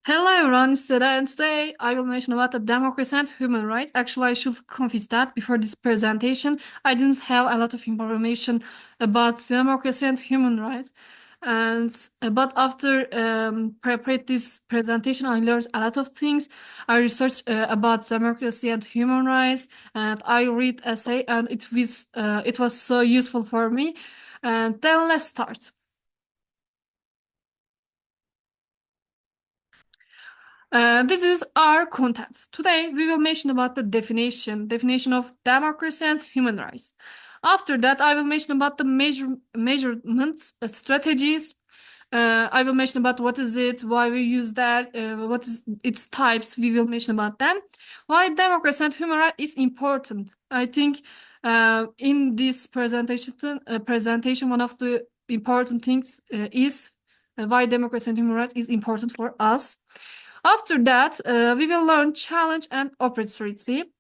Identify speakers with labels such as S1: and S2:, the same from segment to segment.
S1: Hello everyone, it's Seda, and today I will mention about the democracy and human rights. Actually, I should confess that before this presentation, I didn't have a lot of information about democracy and human rights. And but after preparing this presentation, I learned a lot of things. I researched about democracy and human rights, and I read essay, and it was so useful for me. And then let's start. This is our content. Today we will mention about the definition of democracy and human rights. After that, I will mention about the measurements, strategies. I will mention about what is it, why we use that, what is its types. We will mention about them. Why democracy and human rights is important. I think in this presentation, one of the important things is why democracy and human rights is important for us. After that, we will learn challenge and opportunity.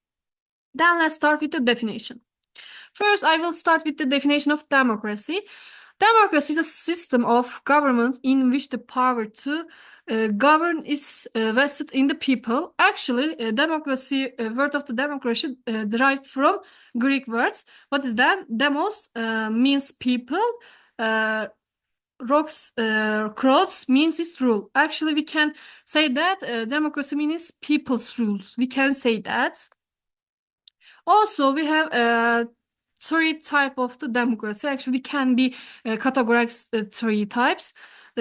S1: Then let's start with the definition. First, I will start with the definition of democracy. Democracy is a system of government in which the power to govern is vested in the people. Actually, democracy, word of the democracy derived from Greek words. What is that? Demos means people. Uh, Rocks, cross means its rule. Actually, we can say that democracy means people's rules. We can say that. Also, we have three type of the democracy. Actually, we can be categorized three types.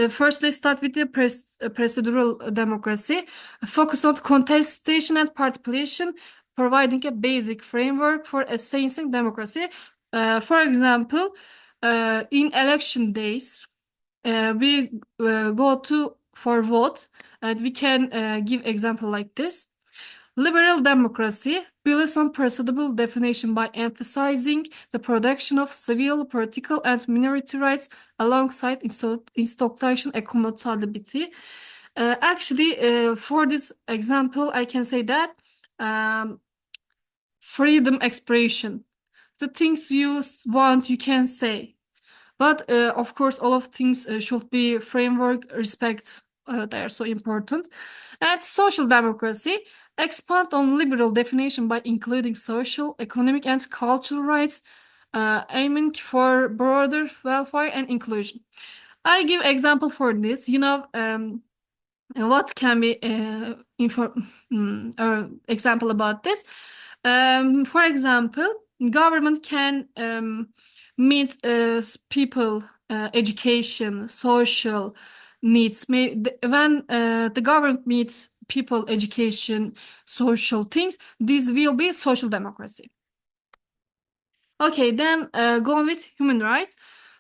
S1: First, let's start with the procedural democracy. Focus on contestation and participation, providing a basic framework for assessing democracy. For example, in election days, we go to for vote, and we can give example like this. Liberal democracy builds on procedural definition by emphasizing the protection of civil, political, and minority rights alongside institutional accountability. Actually, for this example, I can say that um, freedom expression, the things you want, you can say. But of course, all of things should be framework, respect. They are so important. And social democracy expand on liberal definition by including social, economic, and cultural rights, aiming for broader welfare and inclusion. I give example for this. What can be example about this? For example, government can meet people education, social needs. When the government meets people education, social things, this will be social democracy. Okay, then go on with human rights.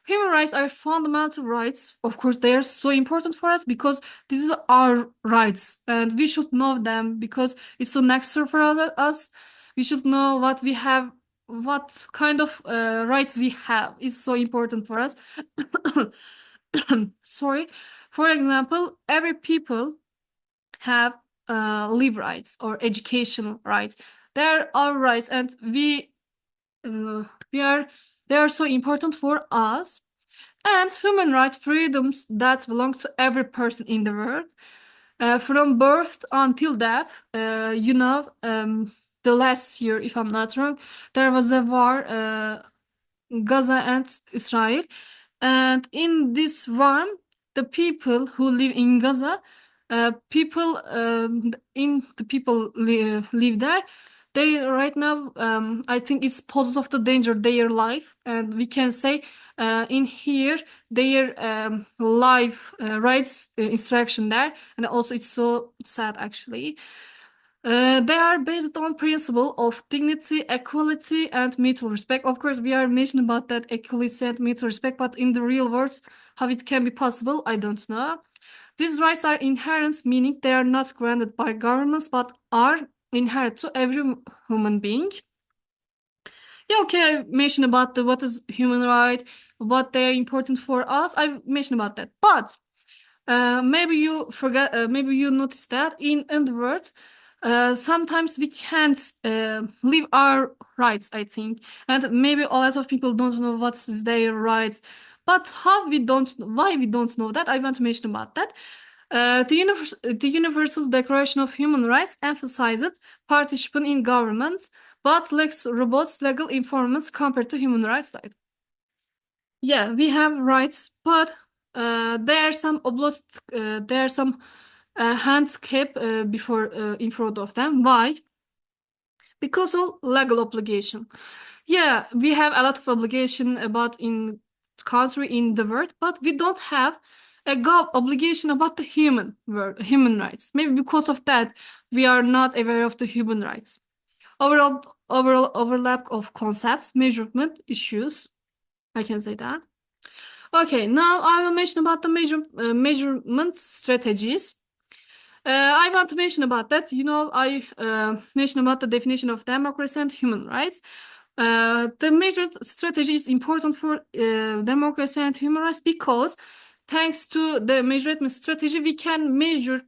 S1: Human rights are fundamental rights. Of course, they are so important for us because this is our rights, and we should know them because it's so necessary for us. We should know what we have, what kind of rights we have is so important for us. Sorry. For example, every people have live rights or education rights. They're our rights, and we are they are so important for us. And human rights freedoms that belong to every person in the world, from birth until death. The last year, if I'm not wrong, there was a war, Gaza and Israel. And in this war, the people who live in Gaza, people in the people live there. They right now, I think it's poses of the danger their life, and we can say in here their life rights instruction there, and also it's so sad actually. They are based on principle of dignity, equality, and mutual respect. Of course, we are mentioning about that equality and mutual respect, but in the real world, how it can be possible, I don't know. These rights are inherent, meaning they are not granted by governments, but are inherent to every human being. Yeah, okay, I mentioned about what is human right, what they are important for us. I mentioned about that, but maybe you forget, maybe you noticed that in the world, sometimes we can't live our rights, I think, and maybe a lot of people don't know what is their rights. But how we don't, why we don't know that? I want to mention about that. The Universal Declaration of Human Rights emphasized participation in governments, but lacks robust legal informants compared to human rights. Yeah, we have rights, but there are some there are some hands kept before in front of them. Why? Because of legal obligation. Yeah, we have a lot of obligation about in country in the world, but we don't have a obligation about the human rights. Maybe because of that, we are not aware of the human rights. Overall overlap of concepts, measurement issues. I can say that. Okay, now I will mention about the measurement strategies. I want to mention about that. I mentioned about the definition of democracy and human rights. The measured strategy is important for democracy and human rights because thanks to the measurement strategy, we can measure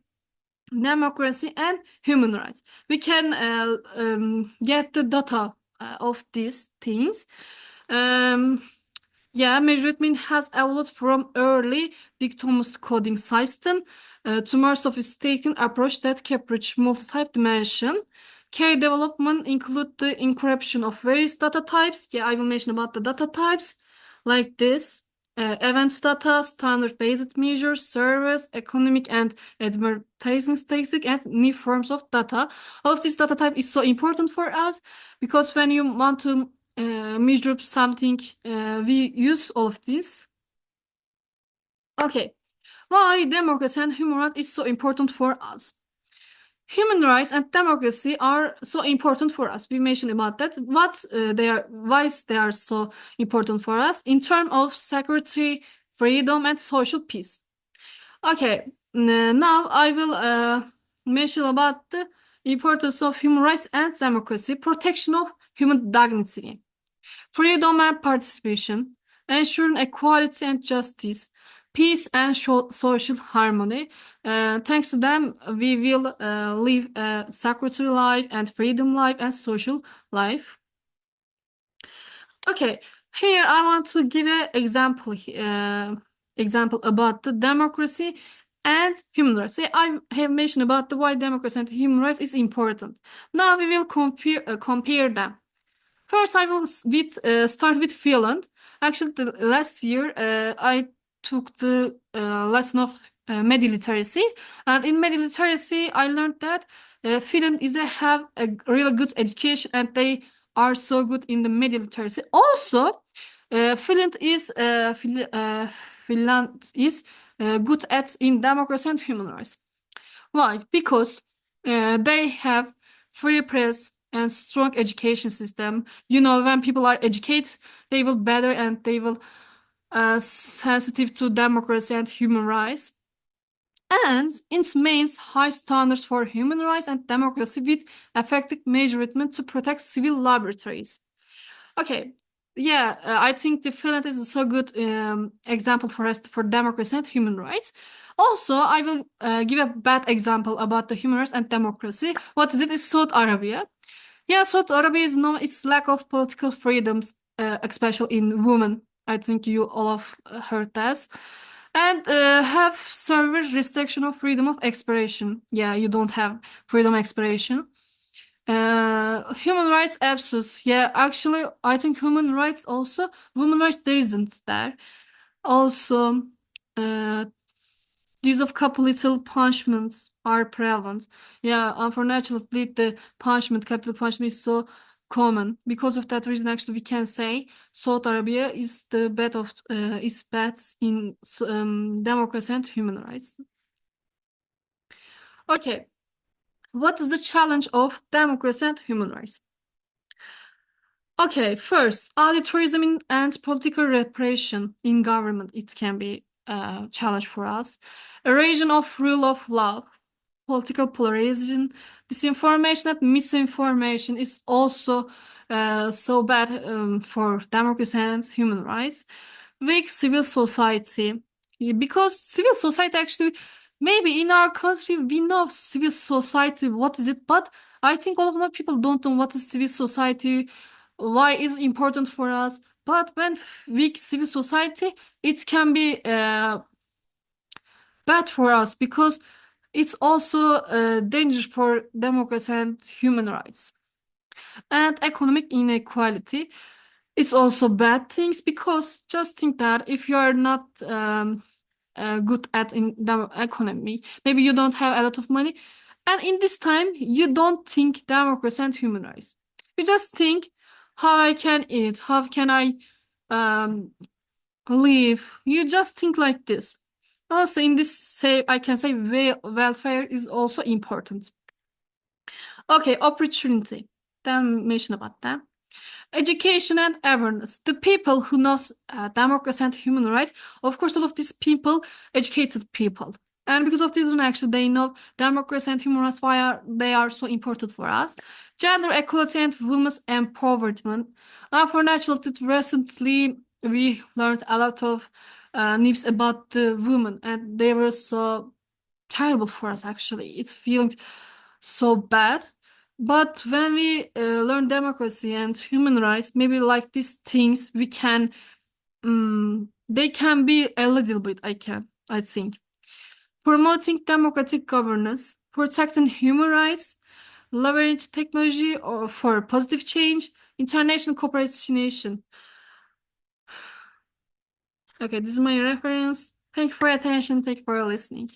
S1: democracy and human rights. We can get the data of these things. Yeah, measurement has evolved from early dichotomous coding system to more sophisticated approach that captures multi-type dimension. Key development include the encryption of various data types. Yeah, I will mention about the data types like this. Events data, standard-based measures, service, economic and advertising statistics, and new forms of data. All of this data type is so important for us because when you want to measure something, we use all of this. Okay, why democracy and human rights is so important for us? Human rights and democracy are so important for us. We mentioned about that. Why they are so important for us in terms of security, freedom, and social peace. Okay, now I will mention about the importance of human rights and democracy, protection of human dignity, freedom and participation, ensuring equality and justice, peace and social harmony. Thanks to them, we will live a security life and freedom life and social life. Okay, here I want to give an example about the democracy and human rights. Say I have mentioned about the why democracy and human rights is important. Now we will compare them. First, I will start with Finland. Actually, the last year I took the lesson of mediliteracy, and in mediliteracy I learned that Finland have a really good education, and they are so good in the mediliteracy. Also, Finland is good at in democracy and human rights. Why? Because they have free press and strong education system. When people are educated, they will better and they will sensitive to democracy and human rights. And it means high standards for human rights and democracy with effective measurement to protect civil liberties. Okay, yeah, I think the Finland is a so good example for us for democracy and human rights. Also, I will give a bad example about the human rights and democracy. What is it? Is Saudi Arabia. Yeah, Saudi Arabia is known its lack of political freedoms, especially in women. I think you all have heard that. And have severe restriction of freedom of expression. Yeah, you don't have freedom of expression. Human rights abuse. Yeah, actually, I think human rights also, women rights there isn't there. Also, uh, use of capital punishments are prevalent. Yeah, unfortunately, the capital punishment is so common. Because of that reason, actually, we can say Saudi Arabia is the is bad in democracy and human rights. Okay, what is the challenge of democracy and human rights? Okay, first, authoritarianism and political repression in government, it can be a challenge for us. Erosion of rule of law, political polarization, disinformation and misinformation is also so bad for democracy and human rights. Weak civil society, because civil society actually, maybe in our country we know civil society, what is it, but I think all of the people don't know what is civil society, why is important for us. But when weak civil society, it can be bad for us because it's also a danger for democracy and human rights. And economic inequality, it's also bad things because just think that if you are not good at in the economy, maybe you don't have a lot of money, and in this time you don't think democracy and human rights. You just think how I can eat, how can I um, live. You just think like this. Also, in this say I can say welfare is also important. Okay, opportunity. Then mention about that. Education and awareness. The people who knows democracy and human rights, of course, all of these people, educated people. And because of this reason, actually, they know democracy and human rights, why they are so important for us. Gender equality and women's empowerment. Unfortunately, recently, we learned a lot of news about the women, and they were so terrible for us, actually. It's feeling so bad. But when we learn democracy and human rights, maybe like these things, we can, they can be a little bit, I think. Promoting democratic governance, protecting human rights, leverage technology or for positive change, international cooperation. Okay, this is my reference. Thank you for your attention. Thank you for listening.